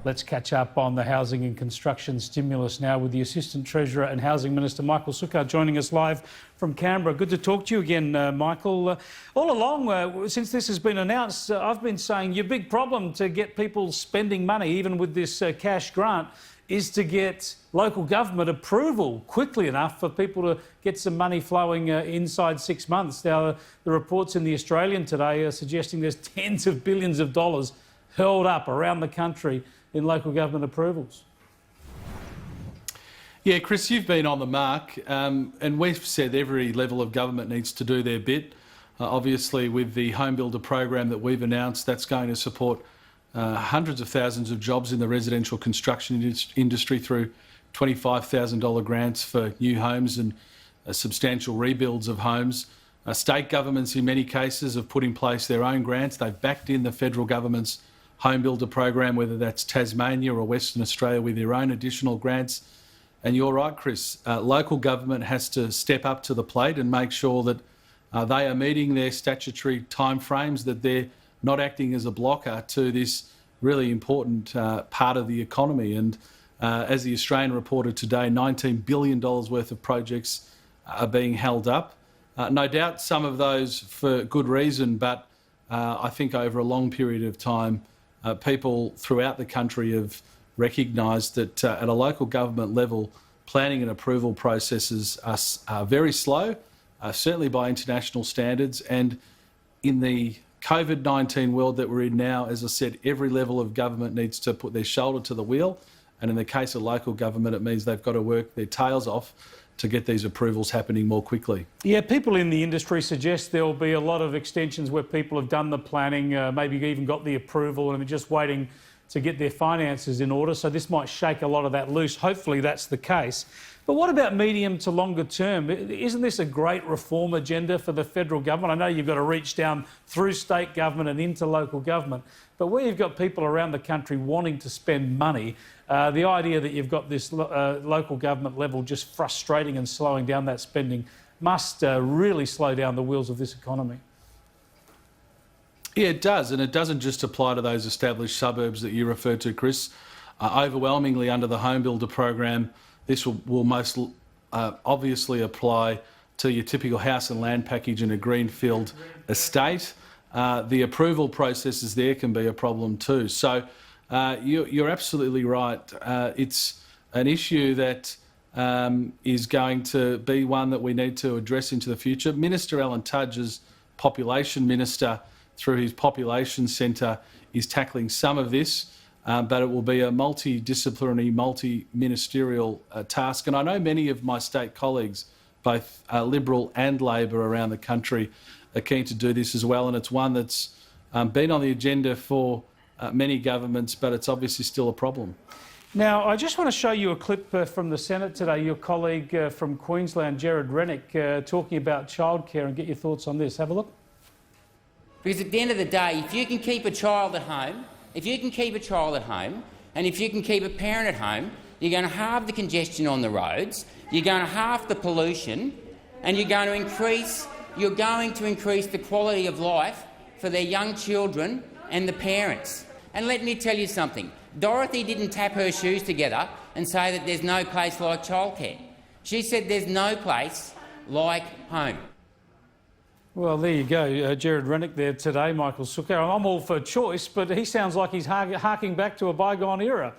Let's catch up on the housing and construction stimulus now with the Assistant Treasurer and Housing Minister Michael Sukkar joining us live from Canberra. Good to talk to you again, Michael. All along, since this has been announced, I've been saying your big problem to get people spending money, even with this cash grant, is to get local government approval quickly enough for people to get some money flowing inside 6 months. Now, the reports in The Australian today are suggesting there's tens of billions of dollars hurled up around the country in local government approvals. Yeah, Chris, you've been on the mark, and we've said every level of government needs to do their bit. Obviously, with the HomeBuilder program that we've announced, that's going to support hundreds of thousands of jobs in the residential construction industry through $25,000 grants for new homes and substantial rebuilds of homes. State governments, in many cases, have put in place their own grants. They've backed in the federal government's HomeBuilder program, whether that's Tasmania or Western Australia, with their own additional grants. And you're right, Chris, local government has to step up to the plate and make sure that they are meeting their statutory timeframes, that they're not acting as a blocker to this really important part of the economy. And as the Australian reported today, $19 billion worth of projects are being held up. No doubt some of those for good reason, but I think over a long period of time, people throughout the country have recognised that at a local government level, planning and approval processes are very slow, certainly by international standards. And in the COVID-19 world that we're in now, as I said, every level of government needs to put their shoulder to the wheel. And in the case of local government, it means they've got to work their tails off to get these approvals happening more quickly. Yeah, people in the industry suggest there will be a lot of extensions where people have done the planning, maybe even got the approval and are just waiting to get their finances in order. So this might shake a lot of that loose. Hopefully that's the case. But what about medium to longer term? Isn't this a great reform agenda for the federal government? I know you've got to reach down through state government and into local government, but where you've got people around the country wanting to spend money, the idea that you've got this local government level just frustrating and slowing down that spending must really slow down the wheels of this economy. Yeah, it does, and it doesn't just apply to those established suburbs that you referred to, Chris. Overwhelmingly under the HomeBuilder program, this will most obviously apply to your typical house and land package in a greenfield estate. The approval processes there can be a problem too. So you're absolutely right. It's an issue that is going to be one that we need to address into the future. Minister Alan Tudge, as Population Minister, through his Population Centre, is tackling some of this, but it will be a multidisciplinary, multi-ministerial task. And I know many of my state colleagues, both Liberal and Labor around the country, are keen to do this as well. And it's one that's been on the agenda for many governments, but it's obviously still a problem. Now, I just want to show you a clip from the Senate today. Your colleague from Queensland, Jared Rennick, talking about childcare, and get your thoughts on this. Have a look. Because at the end of the day, if you can keep a child at home, and if you can keep a parent at home, you're going to halve the congestion on the roads, you're going to halve the pollution, and you're going to increase the quality of life for their young children and the parents. And let me tell you something. Dorothy didn't tap her shoes together and say that there's no place like childcare. She said there's no place like home. Well, there you go. Jared Rennick there today, Michael Sukkar. I'm all for choice, but he sounds like he's harking back to a bygone era.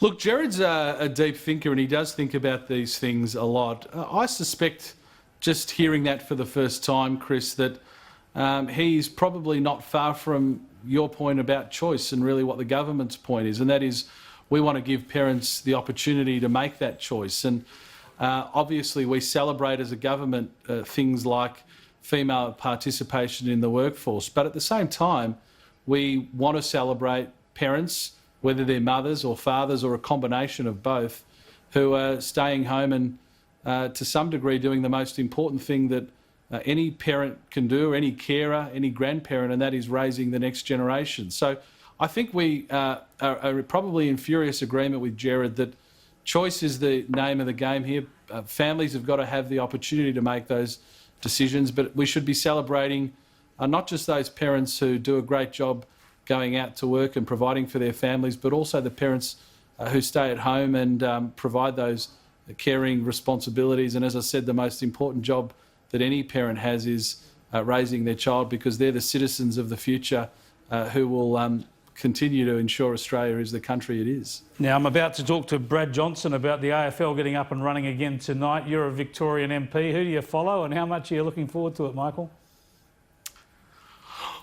Look, Jared's a deep thinker and he does think about these things a lot. I suspect, just hearing that for the first time, Chris, that he's probably not far from your point about choice and really what the government's point is, and that is we want to give parents the opportunity to make that choice. And obviously, we celebrate as a government things like female participation in the workforce, but at the same time, we want to celebrate parents, whether they're mothers or fathers or a combination of both, who are staying home and, to some degree, doing the most important thing that any parent can do, or any carer, any grandparent, and that is raising the next generation. So I think we are probably in furious agreement with Jared that choice is the name of the game here. Families have got to have the opportunity to make those decisions, but we should be celebrating not just those parents who do a great job going out to work and providing for their families, but also the parents who stay at home and provide those caring responsibilities. And as I said, the most important job that any parent has is raising their child, because they're the citizens of the future who will continue to ensure Australia is the country it is. Now, I'm about to talk to Brad Johnson about the AFL getting up and running again tonight. You're a Victorian MP. Who do you follow and how much are you looking forward to it, Michael?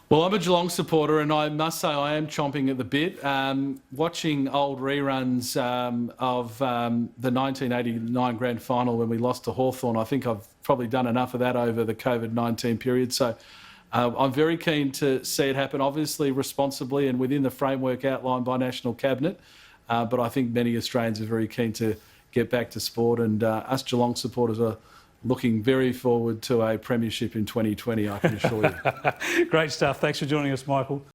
Well, I'm a Geelong supporter, and I must say I am chomping at the bit. Watching old reruns of the 1989 grand final when we lost to Hawthorn, I think I've probably done enough of that over the COVID-19 period. So I'm very keen to see it happen, obviously responsibly and within the framework outlined by National Cabinet. But I think many Australians are very keen to get back to sport, and us Geelong supporters are looking very forward to a premiership in 2020, I can assure you. Great stuff. Thanks for joining us, Michael.